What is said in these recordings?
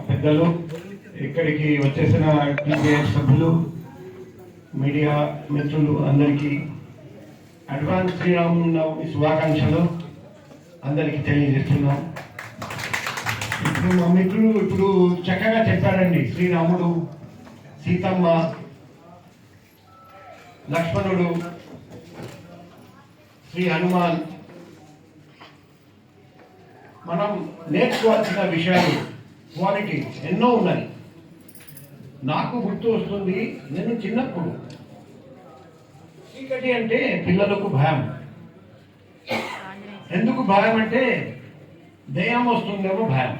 పెద్దలు, ఇక్కడికి వచ్చేసిన టీజేఎస్ సభ్యులు, మీడియా మిత్రులు అందరికీ అడ్వాన్స్ శ్రీరామనవమి శుభాకాంక్షలు అందరికీ తెలియజేస్తున్నాం. ఇప్పుడు మా మిత్రులు చక్కగా చెప్పారండి. శ్రీరాముడు, సీతమ్మ, లక్ష్మణుడు, శ్రీ హనుమాన్, మనం నేర్చుకోవాల్సిన విషయాలు క్వాలిటీ ఎన్నో ఉన్నాయి. నాకు గుర్తు వస్తుంది, నేను చిన్నప్పుడు చీకటి అంటే పిల్లలకు భయం. ఎందుకు భయం అంటే దయ్యం వస్తుందేమో భయం.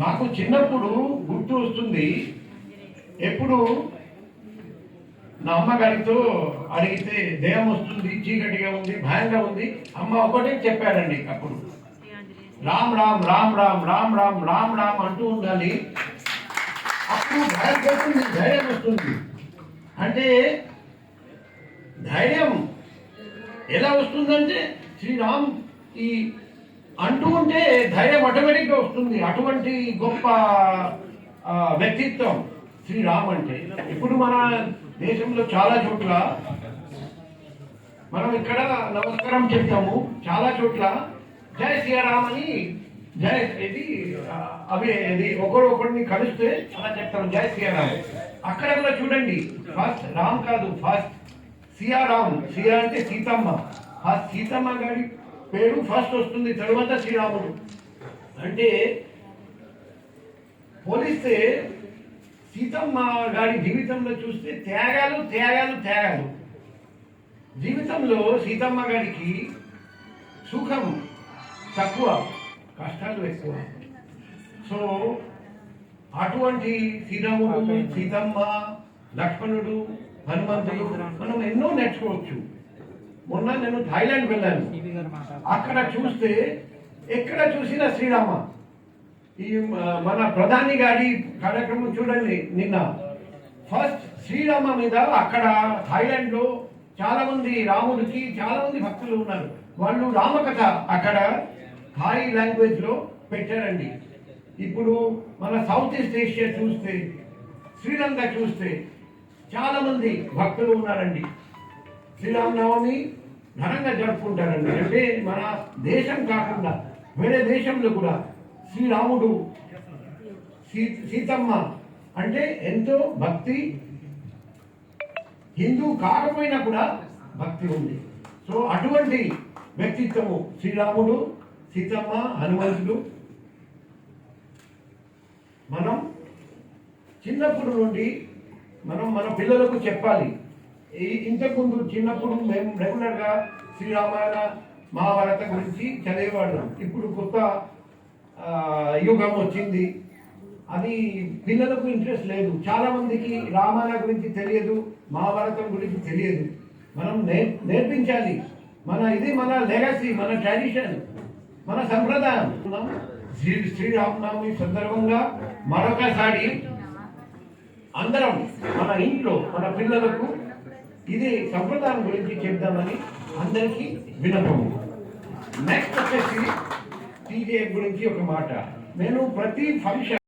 నాకు చిన్నప్పుడు గుర్తు వస్తుంది, ఎప్పుడు నా అమ్మగారితో అడిగితే దయ్యం వస్తుంది, చీకటిగా ఉంది, భయంగా ఉంది, అమ్మ ఒకటే చెప్పారండి. అప్పుడు రామ్ రామ్ రామ్ రామ్ రామ్ రామ్ రామ్ రామ్ అంటూ ఉండాలి. అప్పుడు భయం పోతుంది, ధైర్యం వస్తుంది. అంటే ధైర్యం ఎలా వస్తుందంటే శ్రీరామ్ ఈ అంటూ ఉంటే ధైర్యం ఆటోమేటిక్గా వస్తుంది. అటువంటి గొప్ప వ్యక్తిత్వం శ్రీరామ్ అంటే. ఇప్పుడు మన దేశంలో చాలా చోట్ల మనం ఇక్కడ నమస్కారం చెప్తాము, చాలా చోట్ల జై శ్రీరామ్ అని ఇది ఒకరిని కలిస్తే అలా చెప్తాం, జై శ్రీరామ్. అక్కడ కూడా చూడండి, ఫస్ట్ రామ్ కాదు, ఫస్ట్ సియారామ్. సియా అంటే సీతమ్మ. ఆ సీతమ్మ గారి పేరు ఫస్ట్ వస్తుంది, తరువాత శ్రీరాముడు. అంటే పోలిస్తే సీతమ్మ గారి జీవితంలో చూస్తే త్యాగాలు త్యాగాలు త్యాగాలు. జీవితంలో సీతమ్మ గారికి సుఖం తక్కువ, కష్టాలు ఎక్కువ. సో అటువంటి శ్రీరాముడు, సీతమ్మ, లక్ష్మణుడు, హనుమంతుడు మనం ఎన్నో నేర్చుకోవచ్చు. మొన్న నేను థాయిలాండ్ వెళ్ళాను. అక్కడ చూస్తే ఎక్కడ చూసినా శ్రీరామ. ఈ మన ప్రధాని గారి కార్యక్రమం చూడండి, నిన్న ఫస్ట్ శ్రీరామ మీద అక్కడ థాయిలాండ్ లో చాలా మంది రాముడికి చాలా మంది భక్తులు ఉన్నారు. వాళ్ళు రామకథ అక్కడ థాయ్ లాంగ్వేజ్ లో పెట్టారండి. ఇప్పుడు మన సౌత్ ఈస్ట్ ఏషియా చూస్తే, శ్రీలంక చూస్తే చాలా మంది భక్తులు ఉన్నారండి. శ్రీరామనవమి ఘనంగా జరుపుకుంటారండి. అంటే మన దేశం కాకుండా వేరే దేశంలో కూడా శ్రీరాముడు, సీతమ్మ అంటే ఎంతో భక్తి. హిందూ కాకపోయినా కూడా భక్తి ఉంది. సో అటువంటి వ్యక్తిత్వము శ్రీరాముడు, సీతమ్మ, హనుమంతుడు. మనం చిన్నప్పుడు నుండి మన పిల్లలకు చెప్పాలి. ఇంతకుముందు చిన్నప్పుడు మేము రెగ్యులర్గా శ్రీరామాయణ, మహాభారత గురించి చదివేవాళ్ళం. ఇప్పుడు కొత్త యుగం వచ్చింది, అది పిల్లలకు ఇంట్రెస్ట్ లేదు. చాలా మందికి రామాయణ గురించి తెలియదు, మహాభారతం గురించి తెలియదు. మనం నేర్పించాలి. ఇది మన లెగసీ, మన ట్రెడిషన్, మన సంప్రదాయం. శ్రీరామనవమి సందర్భంగా మరొకసారి అందరం మన ఇంట్లో మన పిల్లలకు ఇది సంప్రదాయం గురించి చెప్దామని అందరికీ వినపము. నెక్స్ట్ వచ్చేసి టీజే గురించి ఒక మాట. నేను ప్రతి ఫంక్షన్